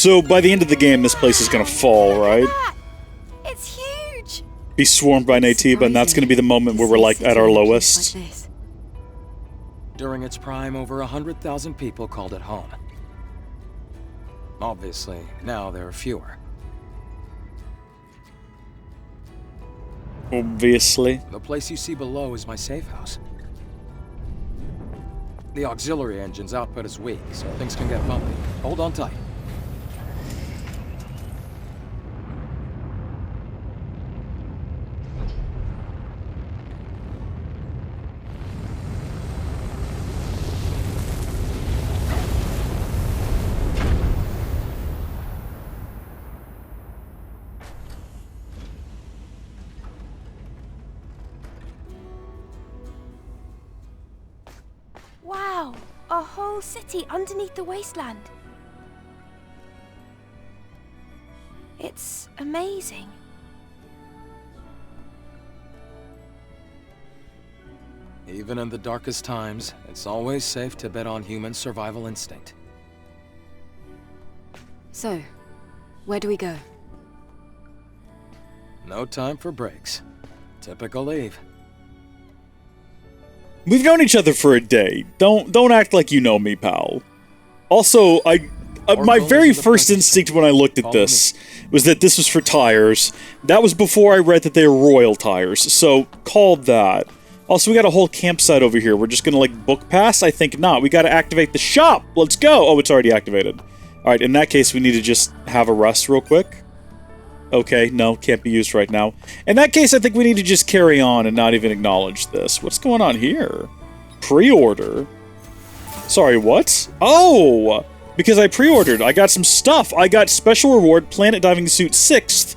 So by the end of the game, this place is gonna fall, right? It's huge. Be swarmed by Natiba, and that's gonna be the moment where we're like at our lowest. During its prime, over 100,000 people called it home. Obviously, now there are fewer. Obviously. The place you see below is my safe house. The auxiliary engine's output is weak, so things can get bumpy. Hold on tight. Wow, a whole city underneath the wasteland. It's amazing. Even in the darkest times, it's always safe to bet on human survival instinct. So, where do we go? No time for breaks. Typical Eve. We've known each other for a day. Don't act like you know me, pal. Also, my very first instinct when I looked at this was that this was for tires. That was before I read that they were royal tires, so called that. Also, we got a whole campsite over here. We're just gonna, like, book pass? I think not. We gotta activate the shop! Let's go! Oh, it's already activated. Alright, in that case, we need to just have a rest real quick. Okay, no, can't be used right now. In that case, I think we need to just carry on and not even acknowledge this. What's going on here? Pre-order? Sorry, what? Oh! Because I pre-ordered. I got some stuff. I got special reward, planet diving suit 6th.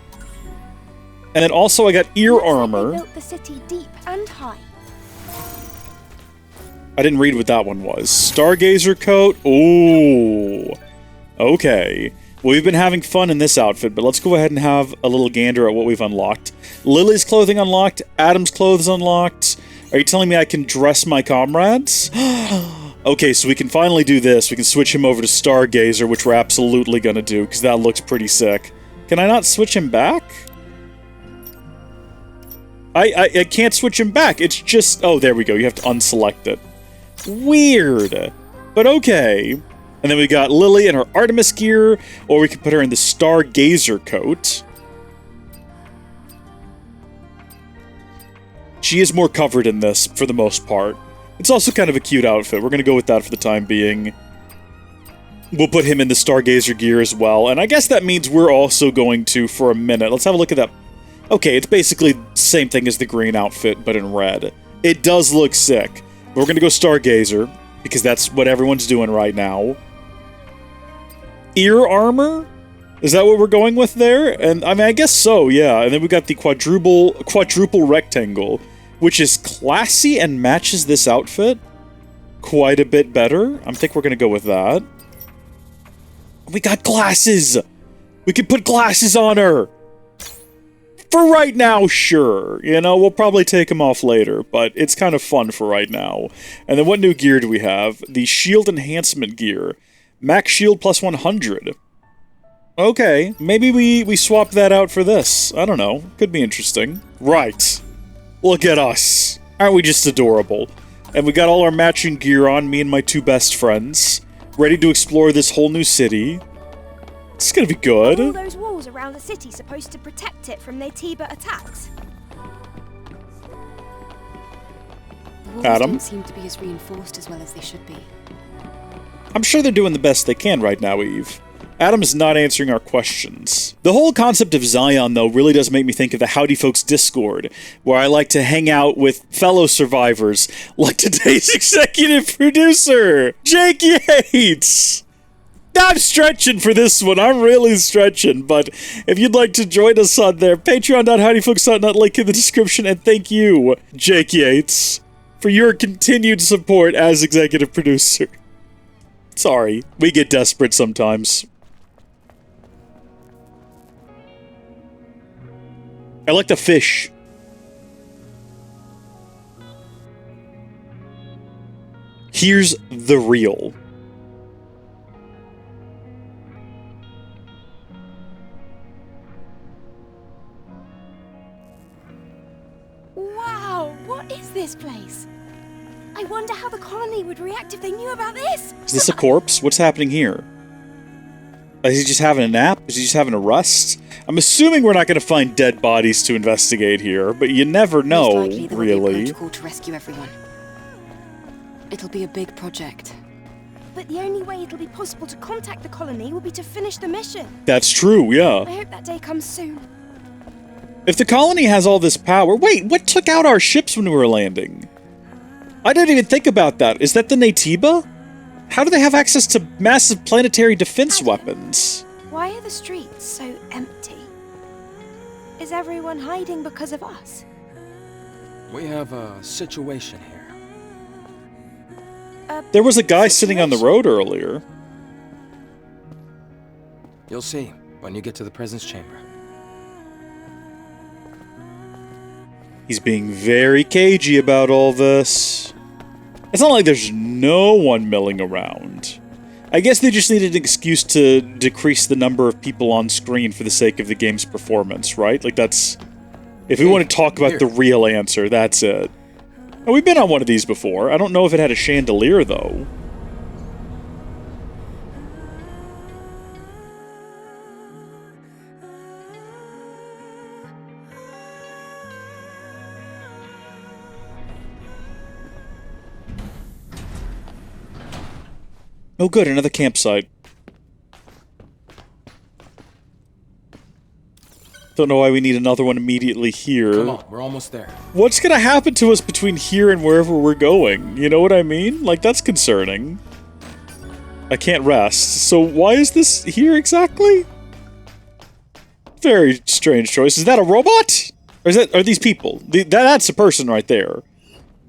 And then also I got ear armor. They built the city deep and high. I didn't read what that one was. Stargazer coat? Ooh. Okay. Well, we've been having fun in this outfit, but let's go ahead and have a little gander at what we've unlocked. Lily's clothing unlocked. Adam's clothes unlocked. Are you telling me I can dress my comrades? Okay, so we can finally do this. We can switch him over to Stargazer, which we're absolutely gonna do, because that looks pretty sick. Can I not switch him back? I can't switch him back. It's just... Oh, there we go. You have to unselect it. Weird. But okay. And then we got Lily in her Artemis gear, or we could put her in the Stargazer coat. She is more covered in this, for the most part. It's also kind of a cute outfit. We're going to go with that for the time being. We'll put him in the Stargazer gear as well. And I guess that means we're also going to, for a minute, let's have a look at that. Okay, it's basically the same thing as the green outfit, but in red. It does look sick. We're going to go Stargazer, because that's what everyone's doing right now. Ear armor? Is that what we're going with there? And I mean, I guess so, yeah. And then we got the quadruple rectangle, which is classy and matches this outfit quite a bit better. I think we're going to go with that. We got glasses! We can put glasses on her! For right now, sure. You know, we'll probably take them off later, but it's kind of fun for right now. And then what new gear do we have? The shield enhancement gear. Max shield plus 100. Okay, maybe we swap that out for this. I don't know. Could be interesting. Right. Look at us. Aren't we just adorable? And we got all our matching gear on, me and my two best friends. Ready to explore this whole new city. It's gonna be good. Are all those walls around the city supposed to protect it from Natiba attacks? The walls Adam? don't seem to be as reinforced as well as they should be. I'm sure they're doing the best they can right now, Eve. Adam's not answering our questions. The whole concept of Xion, though, really does make me think of the Howdy Folks Discord, where I like to hang out with fellow survivors, like today's executive producer, Jake Yates! I'm stretching for this one, I'm really stretching, but if you'd like to join us on there, patreon.howdyfolks.net, link in the description, and thank you, Jake Yates, for your continued support as executive producer. Sorry, we get desperate sometimes. I like the fish. Here's the reel. is this place? I wonder how the colony would react if they knew about this. Is this a corpse? What's happening here? Is he just having a nap? Is he just having a rest? I'm assuming we're not going to find dead bodies to investigate here, but you never know, Most likely there will be a really. protocol to rescue everyone. It'll be a big project. But the only way it'll be possible to contact the colony will be to finish the mission. That's true, yeah. I hope that day comes soon. If the colony has all this power... Wait, what took out our ships when we were landing? I didn't even think about that. Is that the Natiba? How do they have access to massive planetary defense weapons? Why are the streets so empty? Is everyone hiding because of us? We have a situation here. There was a guy sitting on the road earlier. You'll see when you get to the presence chamber. He's being very cagey about all this. It's not like there's no one milling around. I guess they just needed an excuse to decrease the number of people on screen for the sake of the game's performance, right? Like, that's... If we want to talk about the real answer, that's it. And we've been on one of these before. I don't know if it had a chandelier, though. Oh good, another campsite. Don't know why we need another one immediately here. Come on, we're almost there. What's gonna happen to us between here and wherever we're going? You know what I mean? Like, that's concerning. I can't rest. So why is this here exactly? Very strange choice. Is that a robot? Or are these people? That's a person right there.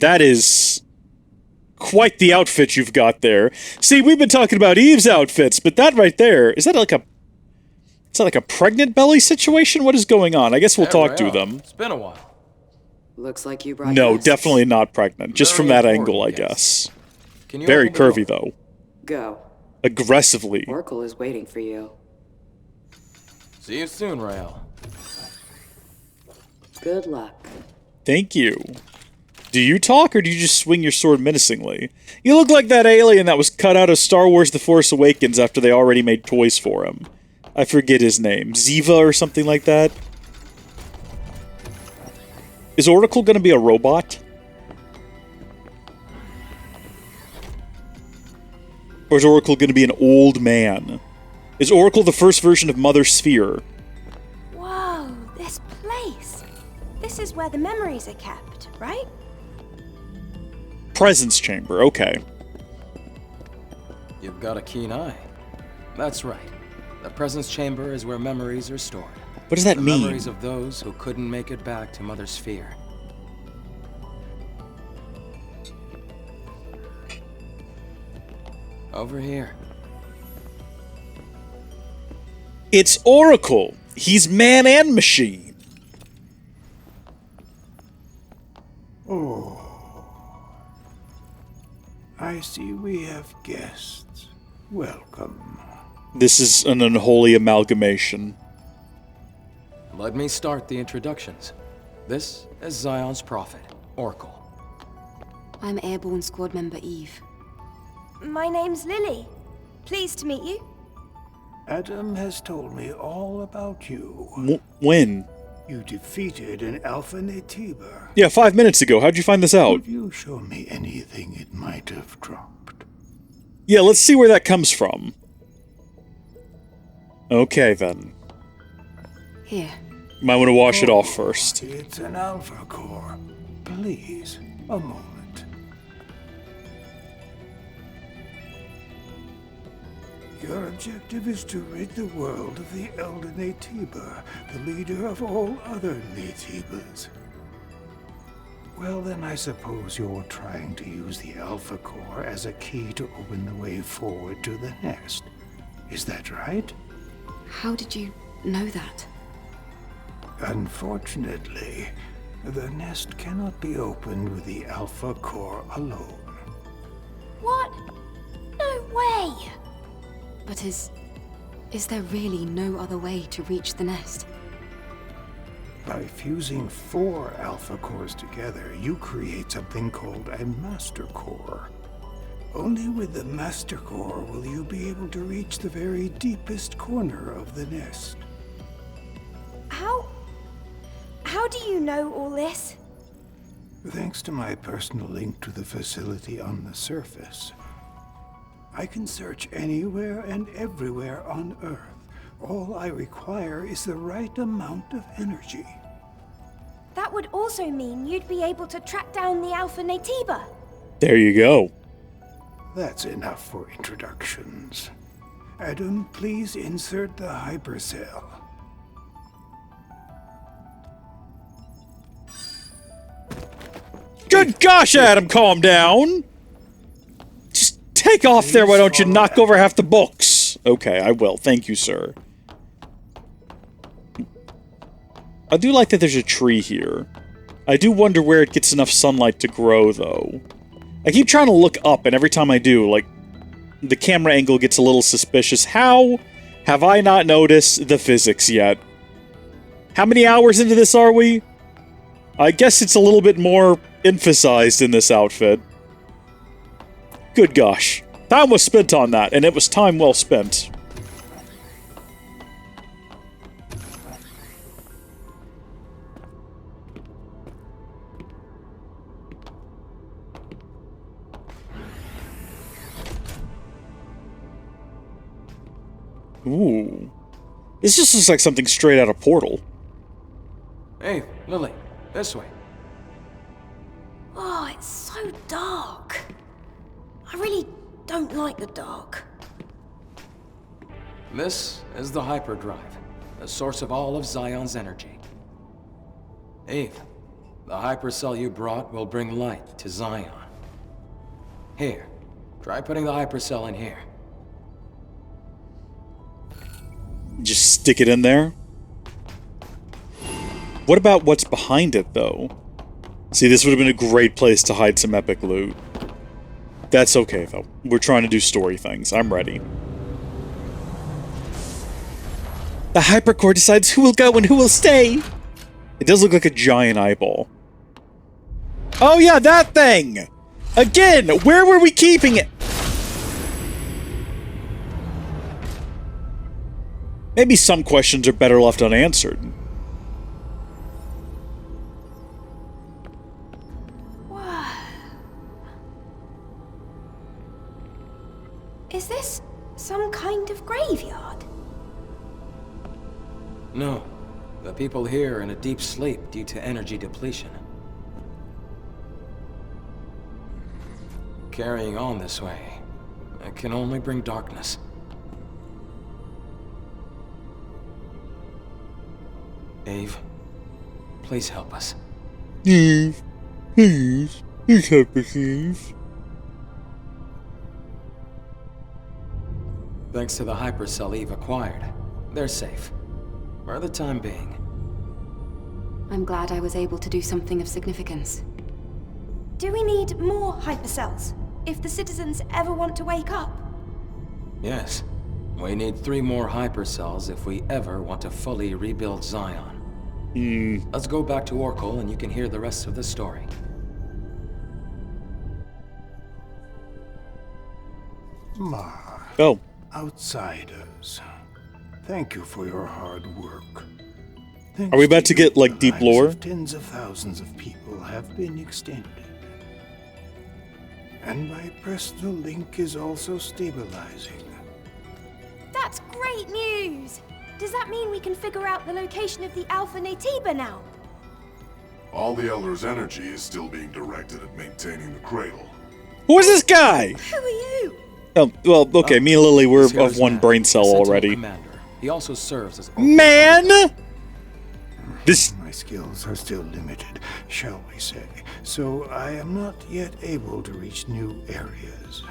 That is... quite the outfit you've got there. See, we've been talking about Eve's outfits, but that right there, is that like a pregnant belly situation? What is going on? I guess we'll talk to them. It's been a while. Looks like you brought No, guests. definitely not pregnant. Just from Very that angle, I important, guess. Can you Very open the door? curvy, though. Go. Aggressively. Orcal is waiting for you. See you soon, Rael. Good luck. Thank you. Do you talk, or do you just swing your sword menacingly? You look like that alien that was cut out of Star Wars The Force Awakens after they already made toys for him. I forget his name. Ziva or something like that? Is Oracle gonna be a robot? Or is Oracle gonna be an old man? Is Oracle the first version of Mother Sphere? Whoa, this place. This is where the memories are kept, right? Presence chamber, okay. You've got a keen eye. That's right. The presence chamber is where memories are stored. What does that The mean? memories of those who couldn't make it back to Mother Sphere. Over here. It's Oracle! He's man and machine! I see we have guests. Welcome. This is an unholy amalgamation. Let me start the introductions. This is Xion's prophet, Orcal. I'm Airborne Squad Member Eve. My name's Lily. Pleased to meet you. Adam has told me all about you. When? You defeated an Alpha Natiba. Yeah, 5 minutes ago. How'd you find this out? Could you show me anything it might have dropped? Yeah, let's see where that comes from. Okay, then. Here. Might want to wash it off first. It's an Alpha Core. Please, a moment. Your objective is to rid the world of the Elder Natiba, the leader of all other Natibas. Well, then I suppose you're trying to use the Alpha Core as a key to open the way forward to the nest. Is that right? How did you know that? Unfortunately, the nest cannot be opened with the Alpha Core alone. What? No way! But is there really no other way to reach the nest? By fusing 4 alpha cores together, you create something called a master core. Only with the master core will you be able to reach the very deepest corner of the nest. How do you know all this? Thanks to my personal link to the facility on the surface, I can search anywhere and everywhere on Earth. All I require is the right amount of energy. That would also mean you'd be able to track down the Alpha Natiba. There you go. That's enough for introductions. Adam, please insert the hypercell. Good gosh, Adam, calm down! Just take off there, why don't you knock over half the books? Okay, I will. Thank you, sir. I do like that there's a tree here. I do wonder where it gets enough sunlight to grow, though. I keep trying to look up, and every time I do, like, the camera angle gets a little suspicious. How have I not noticed the physics yet? How many hours into this are we? I guess it's a little bit more emphasized in this outfit. Good gosh. Time was spent on that, and it was time well spent. Ooh. This just looks like something straight out of Portal. Hey, Lily, this way. Oh, it's so dark. I really don't like the dark. This is the hyperdrive, the source of all of Xion's energy. Eve, the hypercell you brought will bring light to Xion. Here, try putting the hypercell in here. Just stick it in there? What about what's behind it, though? See, this would have been a great place to hide some epic loot. That's okay, though. We're trying to do story things. I'm ready. The hypercore decides who will go and who will stay! It does look like a giant eyeball. Oh yeah, that thing! Again, where were we keeping it? Maybe some questions are better left unanswered. Wow. Is this some kind of graveyard? No, the people here are in a deep sleep due to energy depletion. Carrying on this way, it can only bring darkness. Eve, please help us. Eve, please help us, Eve. Thanks to the hypercell Eve acquired, they're safe. For the time being. I'm glad I was able to do something of significance. Do we need more hypercells if the citizens ever want to wake up? Yes. We need 3 more hypercells if we ever want to fully rebuild Xion. Let's go back to Orcal and you can hear the rest of the story. Oh. Outsiders, thank you for your hard work. Are we about to get, like, deep lore? Lives of tens of thousands of people have been extended. And my personal link is also stabilizing. That's great news! Does that mean we can figure out the location of the Alpha Natiba now? All the Elder's energy is still being directed at maintaining the cradle. Who is this guy? Who are you? Oh, well, okay, me and Lily, we're This here's of one Matt, brain cell Sentinel already. Commander. He also serves as Man! This... My skills are still limited, shall we say, so I am not yet able to reach new areas.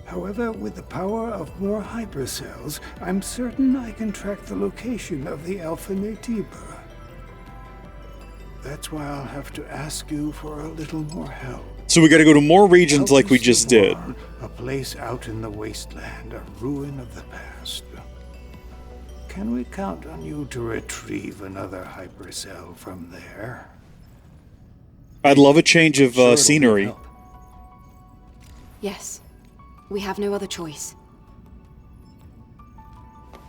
However, with the power of more hypercells, I'm certain I can track the location of the Alpha Natiba. That's why I'll have to ask you for a little more help. So we gotta go to more regions like we just did. A place out in the wasteland, a ruin of the past. Can we count on you to retrieve another hypercell from there? I'd love a change of Sure, it'll be scenery. help. Yes. We have no other choice.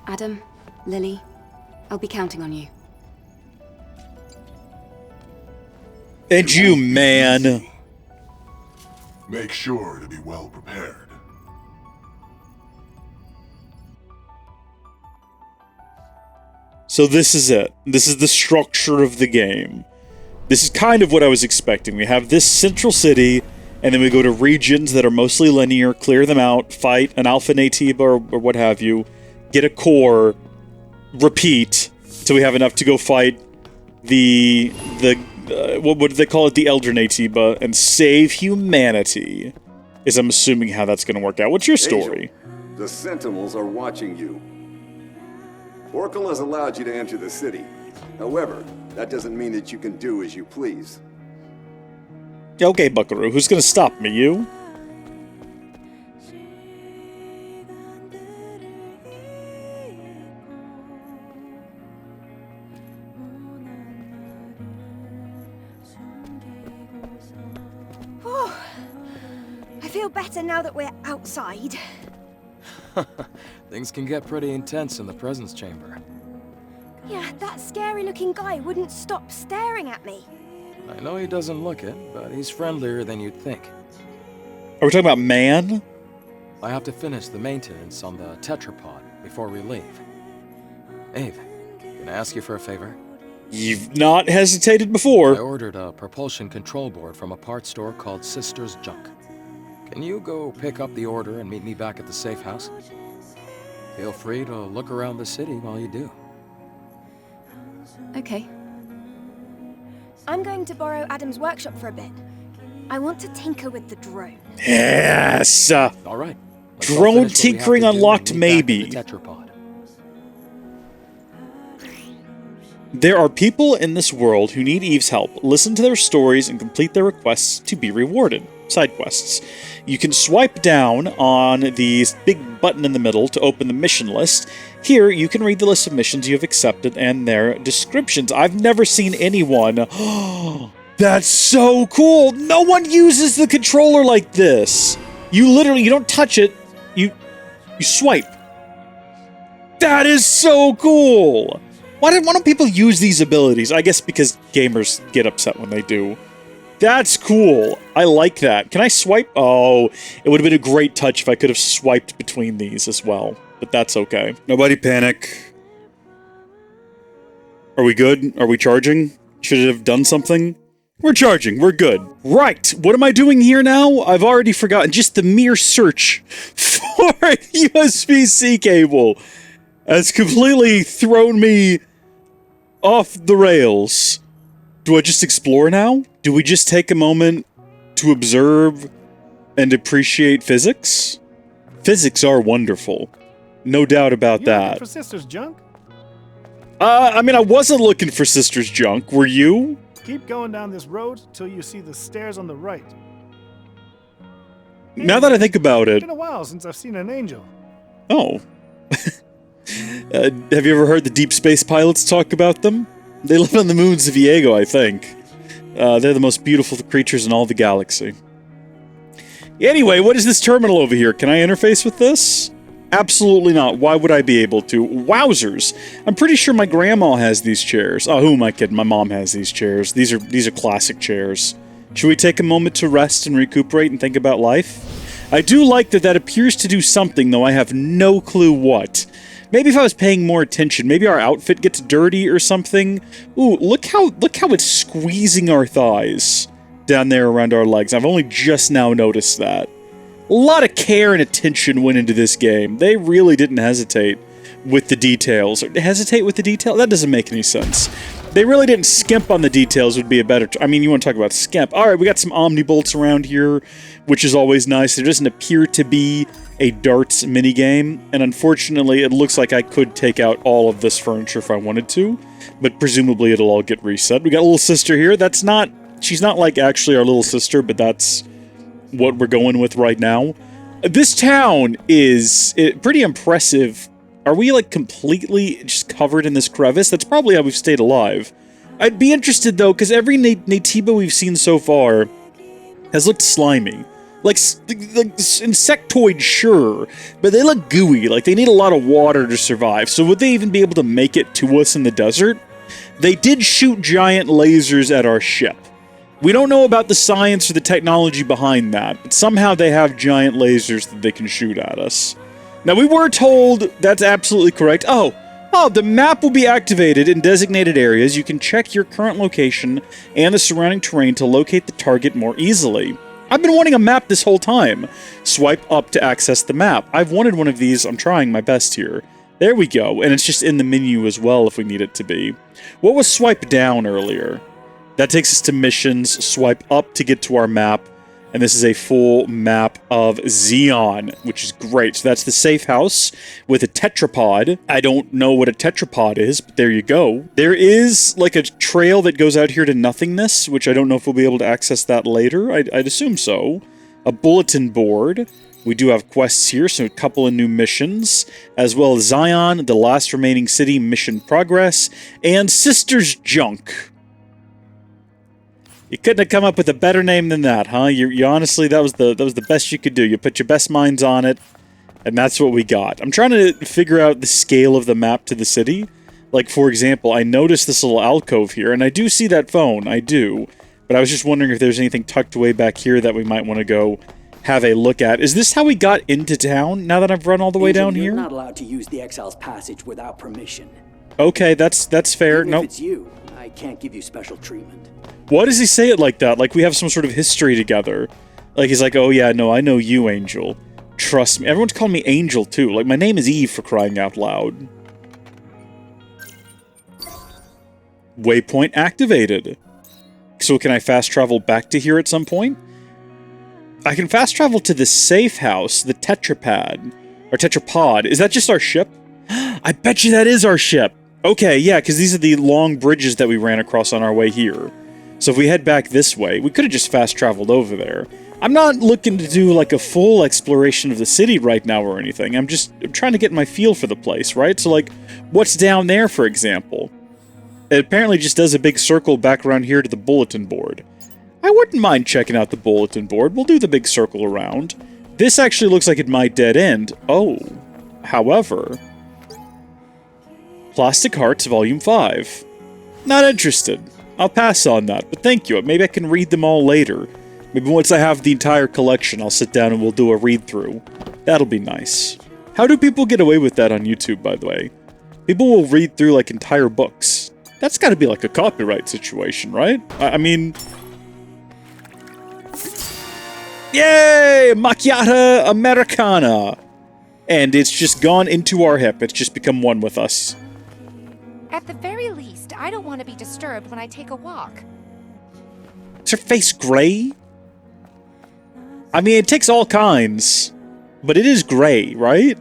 Adam, Lily, I'll be counting on you. And you, man. Make sure to be well prepared. So this is it. This is the structure of the game. This is kind of what I was expecting. We have this central city, and then we go to regions that are mostly linear, clear them out, fight an Alpha Natiba or what have you, get a core, repeat, till we have enough to go fight what do they call it? The Elder Natiba, and save humanity, is I'm assuming how that's going to work out. What's your story? Angel, the Sentinels are watching you. Orcal has allowed you to enter the city. However, that doesn't mean that you can do as you please. Okay, Buckaroo, who's going to stop me, you? Whew. I feel better now that we're outside. Things can get pretty intense in the presence chamber. Yeah, that scary-looking guy wouldn't stop staring at me. I know he doesn't look it, but he's friendlier than you'd think. Are we talking about man? I have to finish the maintenance on the tetrapod before we leave. Ave, can I ask you for a favor? You've not hesitated I before. ordered a propulsion control board from a parts store called Sister's Junk. Can you go pick up the order and meet me back at the safe house? Feel free to look around the city while you do. Okay. I'm going to borrow Adam's workshop for a bit. I want to tinker with the drone. Yes! All right. Drone tinkering unlocked, maybe. The tetrapod. There are people in this world who need Eve's help. Listen to their stories and complete their requests to be rewarded. Side quests. You can swipe down on the big button in the middle to open the mission list. Here, you can read the list of missions you have accepted and their descriptions. I've never seen anyone... That's so cool! No one uses the controller like this! You don't touch it, you swipe. That is so cool! Why don't people use these abilities? I guess because gamers get upset when they do. That's cool. I like that. Can I swipe? Oh, it would have been a great touch if I could have swiped between these as well. But that's okay. Nobody panic. Are we good? Are we charging? Should it have done something? We're charging. We're good. Right. What am I doing here now? I've already forgotten. Just the mere search for a USB-C cable has completely thrown me off the rails. Do I just explore now? Do we just take a moment to observe and appreciate physics? Physics are wonderful. No doubt about that. For Sister's Junk? I mean, I wasn't looking for Sister's Junk. Were you? Keep going down this road till you see the stairs on the right. Now that I think about it... It's been a while since I've seen an angel. Oh. Have you ever heard the deep space pilots talk about them? They live on the moons of Viego, I think. They're the most beautiful creatures in all the galaxy. Anyway, what is this terminal over here? Can I interface with this? Absolutely not. Why would I be able to? Wowzers. I'm pretty sure my grandma has these chairs. Oh, who am I kidding? My mom has these chairs. These are classic chairs. Should we take a moment to rest and recuperate and think about life? I do like that appears to do something, though I have no clue what. Maybe if I was paying more attention, maybe our outfit gets dirty or something. Ooh, look how it's squeezing our thighs down there around our legs. I've only just now noticed that. A lot of care and attention went into this game. They really didn't hesitate with the details. Hesitate with the detail? That doesn't make any sense. They really didn't skimp on the details would be a better... I mean, you want to talk about skimp. Alright, we got some omnibolts around here, which is always nice. There doesn't appear to be a darts minigame, and unfortunately, it looks like I could take out all of this furniture if I wanted to, but presumably it'll all get reset. We got a little sister here. That's not... She's not like actually our little sister, but that's what we're going with right now. This town is pretty impressive Are we, like, completely just covered in this crevice? That's probably how we've stayed alive. I'd be interested, though, because every Natiba we've seen so far has looked slimy. Like insectoid, sure, but they look gooey, like they need a lot of water to survive, so would they even be able to make it to us in the desert? They did shoot giant lasers at our ship. We don't know about the science or the technology behind that, but somehow they have giant lasers that they can shoot at us. Now, we were told that's absolutely correct. Oh, the map will be activated in designated areas. You can check your current location and the surrounding terrain to locate the target more easily. I've been wanting a map this whole time. Swipe up to access the map. I've wanted one of these. I'm trying my best here. There we go, and it's just in the menu as well if we need it to be. What was swipe down earlier? That takes us to missions. Swipe up to get to our map. And this is a full map of Xion, which is great. So that's the safe house with a tetrapod. I don't know what a tetrapod is, but there you go. There is like a trail that goes out here to nothingness, which I don't know if we'll be able to access that later. I'd assume so. A bulletin board. We do have quests here, so a couple of new missions, as well as Xion, the last remaining city, mission progress, and Sister's Junk. You couldn't have come up with a better name than that, huh? You honestly, that was the best you could do. You put your best minds on it, and that's what we got. I'm trying to figure out the scale of the map to the city. Like, for example, I noticed this little alcove here, and I do see that phone, I do. But I was just wondering if there's anything tucked away back here that we might want to go have a look at. Is this how we got into town, now that I've run all the way down here? You're not allowed to use the Exile's Passage without permission. Okay, that's fair. Even Nope. if it's you, I can't give you special treatment. Why does he say it like that? Like we have some sort of history together. Like he's like, oh yeah, no, I know you, Angel. Trust me. Everyone's calling me Angel too. Like my name is Eve, for crying out loud. Waypoint activated. So can I fast travel back to here at some point? I can fast travel to the safe house, the tetrapod. Or tetrapod. Is that just our ship? I bet you that is our ship. Okay, yeah, because these are the long bridges that we ran across on our way here. So if we head back this way, we could have just fast traveled over there. I'm not looking to do like a full exploration of the city right now or anything. I'm trying to get my feel for the place, right? So like, what's down there, for example? It apparently just does a big circle back around here to the bulletin board. I wouldn't mind checking out the bulletin board. We'll do the big circle around. This actually looks like it might dead end. Oh, however... Plastic Hearts, Volume 5. Not interested. I'll pass on that, but thank you. Maybe I can read them all later. Maybe once I have the entire collection, I'll sit down and we'll do a read-through. That'll be nice. How do people get away with that on YouTube, by the way? People will read through, like, entire books. That's gotta be, like, a copyright situation, right? I mean... Yay! Macchiata Americana! And it's just gone into our hip. It's just become one with us. At the very least, I don't want to be disturbed when I take a walk. Is her face gray? I mean, it takes all kinds, but it is gray, right?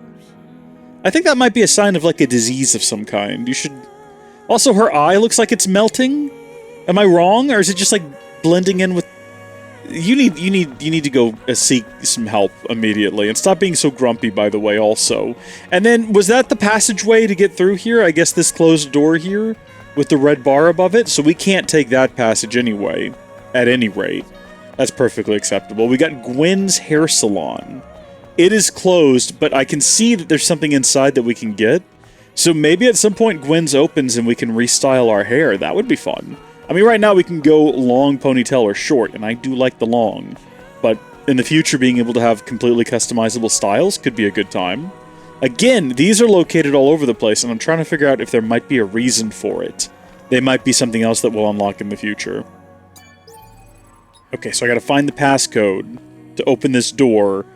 I think that might be a sign of, like, a disease of some kind. You should... Also, her eye looks like it's melting. Am I wrong, or is it just, like, blending in with... You need to go seek some help immediately, and stop being so grumpy, by the way, also. And then, was that the passageway to get through here? I guess this closed door here, with the red bar above it? So we can't take that passage anyway, at any rate. That's perfectly acceptable. We got Gwen's Hair Salon. It is closed, but I can see that there's something inside that we can get. So maybe at some point Gwen's opens and we can restyle our hair. That would be fun. I mean, right now we can go long ponytail or short, and I do like the long. But in the future, being able to have completely customizable styles could be a good time. Again, these are located all over the place, and I'm trying to figure out if there might be a reason for it. They might be something else that we'll unlock in the future. Okay, so I gotta find the passcode to open this door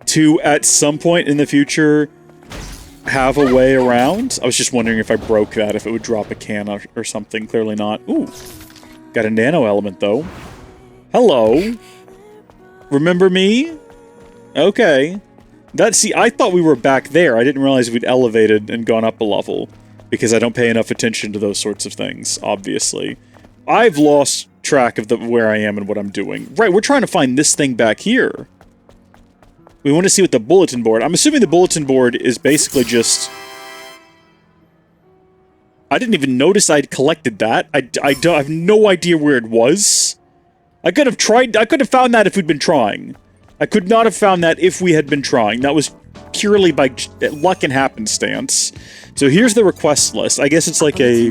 to, at some point in the future, have a way around. I was just wondering if I broke that, if it would drop a can or something. Clearly not. Ooh. Got a nano element, though. Hello. Remember me? Okay. See, I thought we were back there. I didn't realize we'd elevated and gone up a level. Because I don't pay enough attention to those sorts of things, obviously. I've lost track of where I am and what I'm doing. Right, we're trying to find this thing back here. We want to see what the bulletin board... I'm assuming the bulletin board is basically just I didn't even notice I'd collected that. I have no idea where it was. I could have found that if we'd been trying. I could not have found that if we had been trying. That was purely by luck and happenstance. So here's the request list. I guess it's like a...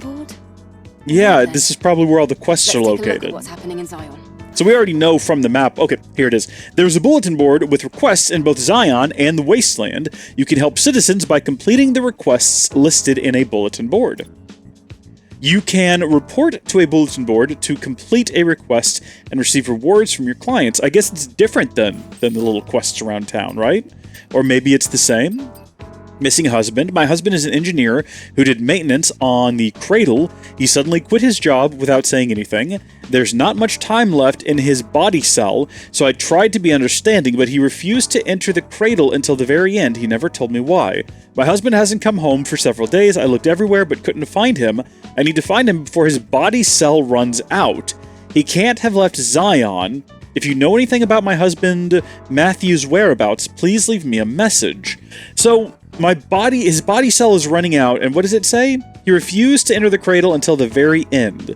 Yeah, this is probably where all the quests are located. Let's take a look at what's happening in Xion. So we already know from the map. Okay, here it is. There's a bulletin board with requests in both Xion and the Wasteland. You can help citizens by completing the requests listed in a bulletin board. You can report to a bulletin board to complete a request and receive rewards from your clients. I guess it's different than the little quests around town, right? Or maybe it's the same. Missing husband. My husband is an engineer who did maintenance on the cradle. He suddenly quit his job without saying anything. There's not much time left in his body cell, so I tried to be understanding, but he refused to enter the cradle until the very end. He never told me why. My husband hasn't come home for several days. I looked everywhere but couldn't find him. I need to find him before his body cell runs out. He can't have left Xion. If you know anything about my husband Matthew's whereabouts, please leave me a message. So, his body cell is running out, and what does it say? He refused to enter the cradle until the very end.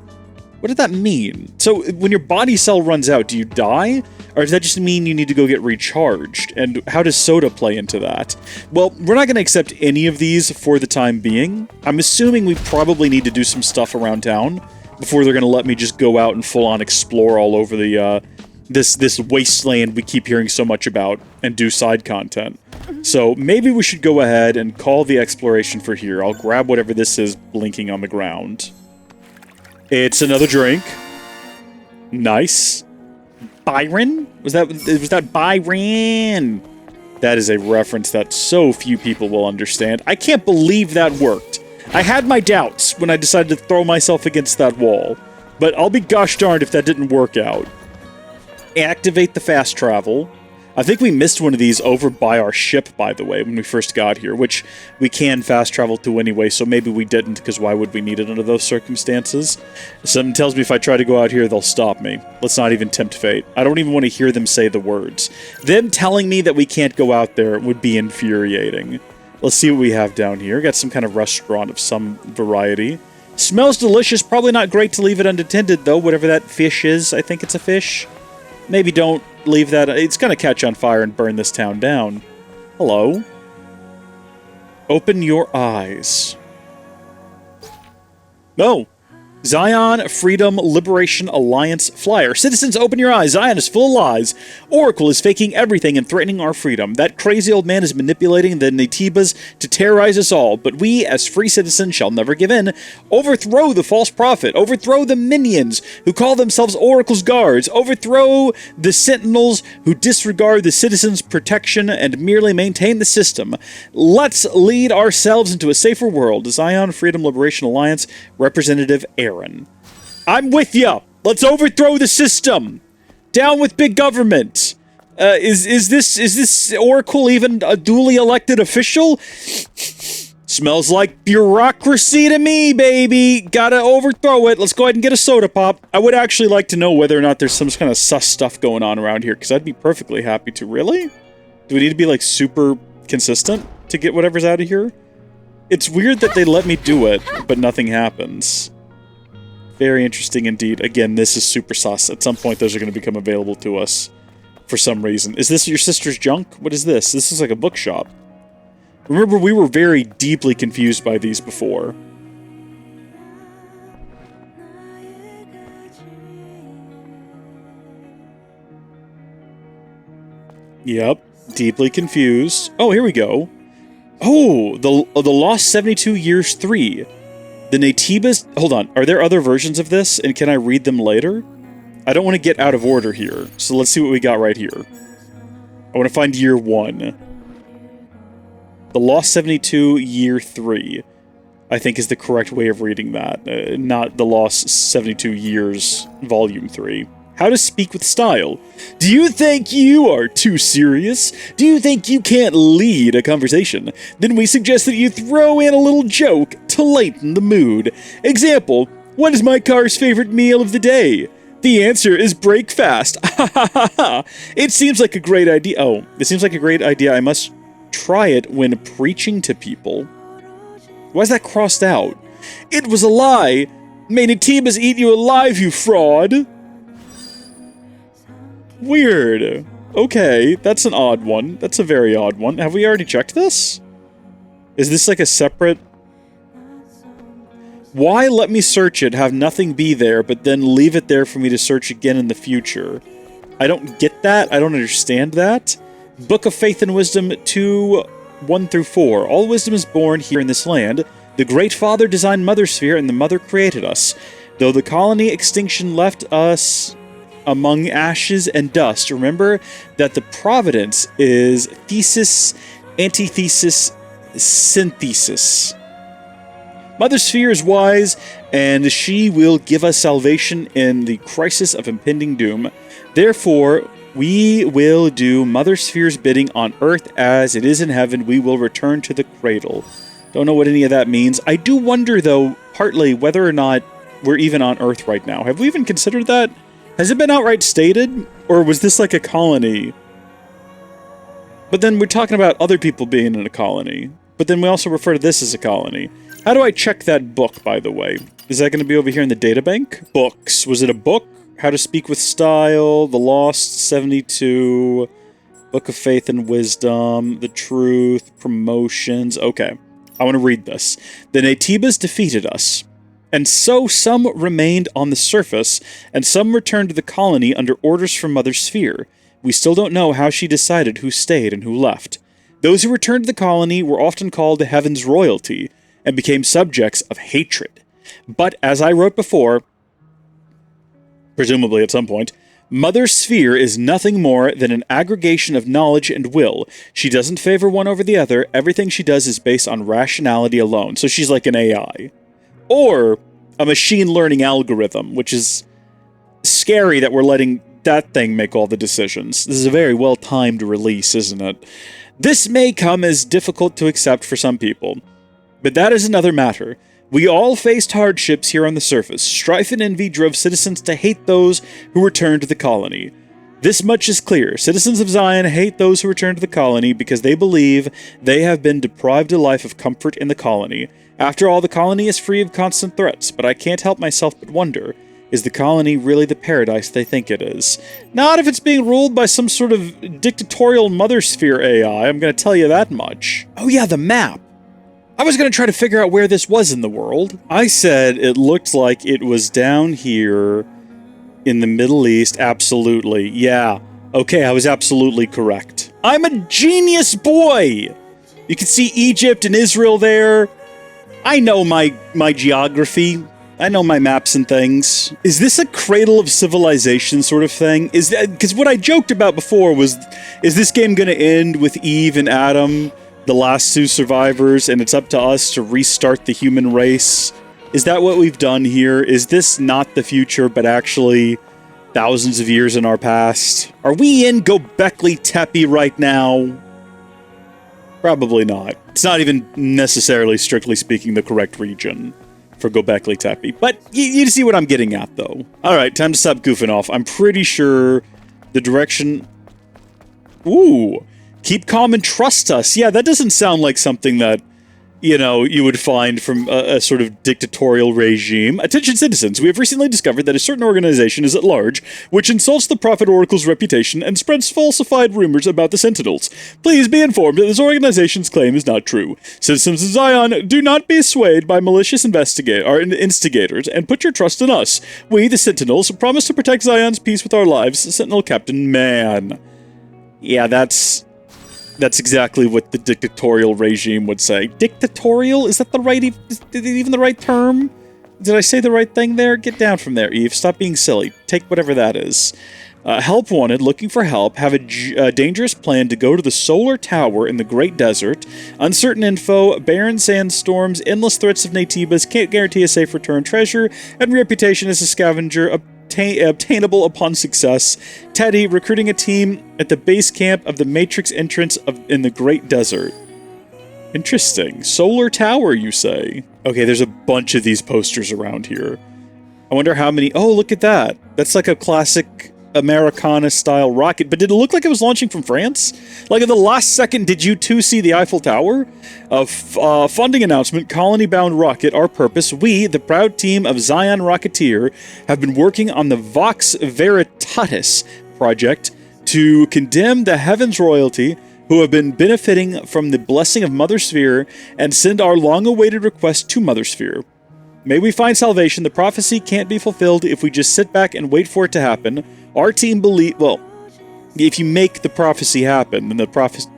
What did that mean? So, when your body cell runs out, do you die? Or does that just mean you need to go get recharged? And how does soda play into that? Well, we're not going to accept any of these for the time being. I'm assuming we probably need to do some stuff around town before they're going to let me just go out and full-on explore all over the, this wasteland we keep hearing so much about and do side content. So maybe we should go ahead and call the exploration for here. I'll grab whatever this is blinking on the ground. It's another drink. Nice. Byron? Was that Byron? That is a reference that so few people will understand. I can't believe that worked. I had my doubts when I decided to throw myself against that wall, but I'll be gosh darned if that didn't work out. Activate the fast travel. I think we missed one of these over by our ship, by the way, when we first got here, which we can fast travel to anyway, so maybe we didn't, because why would we need it under those circumstances? Something tells me if I try to go out here, they'll stop me. Let's not even tempt fate. I don't even want to hear them say the words. Them telling me that we can't go out there would be infuriating. Let's see what we have down here. Got some kind of restaurant of some variety. Smells delicious. Probably not great to leave it unattended, though, whatever that fish is. I think it's a fish. Maybe don't leave that. It's going to catch on fire and burn this town down. Hello. Open your eyes. No. Xion Freedom Liberation Alliance flyer. Citizens, open your eyes. Xion is full of lies. Oracle is faking everything and threatening our freedom. That crazy old man is manipulating the Netibas to terrorize us all, but we, as free citizens, shall never give in. Overthrow the false prophet. Overthrow the minions who call themselves Oracle's guards. Overthrow the sentinels who disregard the citizens' protection and merely maintain the system. Let's lead ourselves into a safer world. Xion Freedom Liberation Alliance Representative Aaron. I'm with ya. Let's overthrow the system. Down with big government. Is this Oracle even a duly elected official? Smells like bureaucracy to me, baby. Gotta overthrow it. Let's go ahead and get a soda pop. I would actually like to know whether or not there's some kind of sus stuff going on around here, because I'd be perfectly happy to. Really? Do we need to be, like, super consistent to get whatever's out of here? It's weird that they let me do it, but nothing happens. Very interesting indeed. Again, this is super sus. At some point, those are going to become available to us for some reason. Is this your sister's junk? What is this? This is like a bookshop. Remember, we were very deeply confused by these before. Yep, deeply confused. Oh, here we go. Oh, the Lost 72 Years 3. The Netibas... Hold on, are there other versions of this, and can I read them later? I don't want to get out of order here, so let's see what we got right here. I want to find year 1. The Lost 72 Year 3, I think is the correct way of reading that, not the Lost 72 Years Volume 3. How to speak with style. Do you think you are too serious? Do you think you can't lead a conversation? Then we suggest that you throw in a little joke to lighten the mood. Example, what is my car's favorite meal of the day? The answer is breakfast. It seems like a great idea. Oh, it seems like a great idea. I must try it when preaching to people. Why is that crossed out? It was a lie! May Naytibas eat you alive, you fraud! Weird. Okay, that's an odd one. That's a very odd one. Have we already checked this? Is this like a separate... Why let me search it, have nothing be there, but then leave it there for me to search again in the future? I don't get that. I don't understand that. Book of Faith and Wisdom 2, 1-4. All wisdom is born here in this land. The Great Father designed Mother Sphere, and the Mother created us. Though the colony extinction left us among ashes and dust, remember that the providence is thesis, antithesis, synthesis. Mother Sphere is wise, and she will give us salvation in the crisis of impending doom. Therefore, we will do Mother Sphere's bidding on Earth as it is in heaven. We will return to the cradle. Don't know what any of that means. I do wonder, though, partly whether or not we're even on Earth right now. Have we even considered that? Has it been outright stated? Or was this like a colony? But then we're talking about other people being in a colony. But then we also refer to this as a colony. How do I check that book, by the way? Is that going to be over here in the databank? Books. Was it a book? How to Speak with Style, The Lost 72, Book of Faith and Wisdom, The Truth, Promotions. Okay, I want to read this. The Naytibas defeated us, and so some remained on the surface, and some returned to the colony under orders from Mother Sphere. We still don't know how she decided who stayed and who left. Those who returned to the colony were often called the Heaven's Royalty, and became subjects of hatred. But, as I wrote before, presumably at some point, Mother Sphere is nothing more than an aggregation of knowledge and will. She doesn't favor one over the other. Everything she does is based on rationality alone. So she's like an AI. Or a machine learning algorithm, which is scary that we're letting that thing make all the decisions. This is a very well-timed release, isn't it? This may come as difficult to accept for some people, but that is another matter. We all faced hardships here on the surface. Strife and envy drove citizens to hate those who returned to the colony. This much is clear. Citizens of Xion hate those who return to the colony because they believe they have been deprived a life of comfort in the colony. After all, the colony is free of constant threats, but I can't help myself but wonder, is the colony really the paradise they think it is? Not if it's being ruled by some sort of dictatorial Mother Sphere AI, I'm going to tell you that much. Oh yeah, the map. I was going to try to figure out where this was in the world. I said it looked like it was down here in the Middle East. Absolutely. Yeah. Okay, I was absolutely correct. I'm a genius boy! You can see Egypt and Israel there. I know my geography. I know my maps and things. Is this a cradle of civilization sort of thing? Is that, because what I joked about before was, is this game going to end with Eve and Adam, the last two survivors, and it's up to us to restart the human race? Is that what we've done here? Is this not the future, but actually thousands of years in our past? Are we in Göbekli Tepe right now? Probably not. It's not even necessarily, strictly speaking, the correct region for Göbekli Tepe. But you see what I'm getting at, though. Alright, time to stop goofing off. I'm pretty sure the direction... Ooh! Keep calm and trust us. Yeah, that doesn't sound like something that, you know, you would find from a sort of dictatorial regime. Attention citizens, we have recently discovered that a certain organization is at large, which insults the Prophet Oracle's reputation and spreads falsified rumors about the Sentinels. Please be informed that this organization's claim is not true. Citizens of Xion, do not be swayed by malicious instigators, and put your trust in us. We, the Sentinels, promise to protect Zion's peace with our lives. Sentinel Captain Man. Yeah, that's exactly what the dictatorial regime would say. Dictatorial? Is that the right... Is it even the right term? Did I say the right thing there? Get down from there, Eve. Stop being silly. Take whatever that is. Help wanted, looking for help, have a dangerous plan to go to the solar tower in the Great Desert. Uncertain info, barren sandstorms, endless threats of Naytibas, can't guarantee a safe return treasure, and reputation as a scavenger, obtainable upon success. Teddy, recruiting a team at the base camp of the Matrix entrance in the Great Desert. Interesting. Solar Tower, you say? Okay, there's a bunch of these posters around here. I wonder how many... Oh, look at that. That's like a classic Americana-style rocket, but did it look like it was launching from France? Like at the last second, did you two see the Eiffel Tower? Funding announcement, colony-bound rocket, our purpose. We, the proud team of Xion Rocketeer, have been working on the Vox Veritatis project to condemn the Heavens royalty who have been benefiting from the blessing of Mother Sphere and send our long-awaited request to Mother Sphere. May we find salvation. The prophecy can't be fulfilled if we just sit back and wait for it to happen. Our team well, if you make the prophecy happen, then the prophecy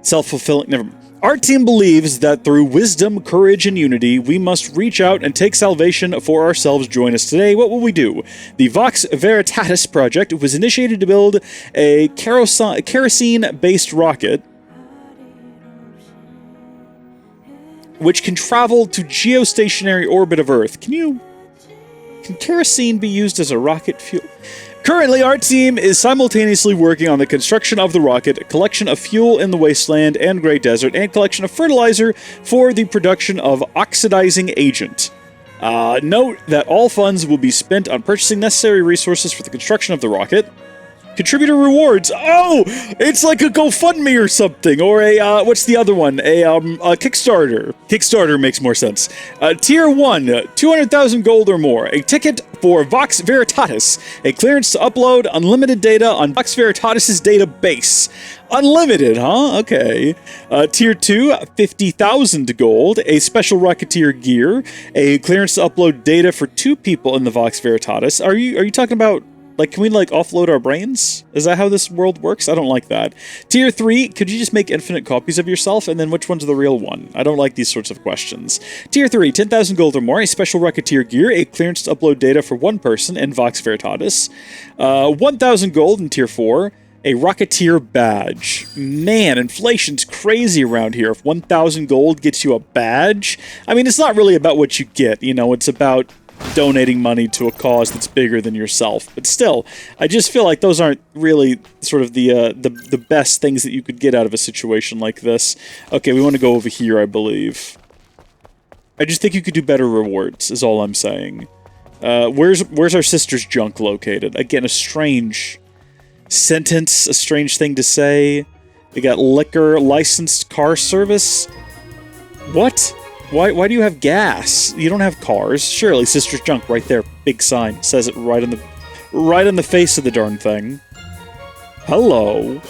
self-fulfilling. Never mind. Our team believes that through wisdom, courage, and unity, we must reach out and take salvation for ourselves. Join us today. What will we do? The Vox Veritatis project was initiated to build a kerosene-based rocket which can travel to geostationary orbit of Earth. Can kerosene be used as a rocket fuel? Currently, our team is simultaneously working on the construction of the rocket, collection of fuel in the wasteland and Great Desert, and collection of fertilizer for the production of oxidizing agent. Note that all funds will be spent on purchasing necessary resources for the construction of the rocket. Contributor rewards. Oh, it's like a GoFundMe or something, or a what's the other one? A Kickstarter. Kickstarter makes more sense. Tier 1, 200,000 gold or more. A ticket for Vox Veritatis. A clearance to upload unlimited data on Vox Veritatis' database. Unlimited, huh? Okay. Tier 2, 50,000 gold. A special Rocketeer gear. A clearance to upload data for 2 people in the Vox Veritatis. Are you talking about, like, can we, like, offload our brains? Is that how this world works? I don't like that. Tier 3, could you just make infinite copies of yourself? And then which one's the real one? I don't like these sorts of questions. Tier 3, 10,000 gold or more, a special Rocketeer gear, a clearance to upload data for 1 person in Vox Veritatis. 1,000 gold in Tier 4, a Rocketeer badge. Man, inflation's crazy around here. If 1,000 gold gets you a badge, I mean, it's not really about what you get, you know, it's about donating money to a cause that's bigger than yourself. But still, I just feel like those aren't really sort of the best things that you could get out of a situation like this. Okay, we want to go over here, I believe. I just think you could do better rewards, is all I'm saying. Where's our sister's junk located? Again, a strange sentence, a strange thing to say. We got liquor, licensed car service. What? Why do you have gas? You don't have cars. Surely, sister's junk right there. Big sign. Says it right on the face of the darn thing. Hello.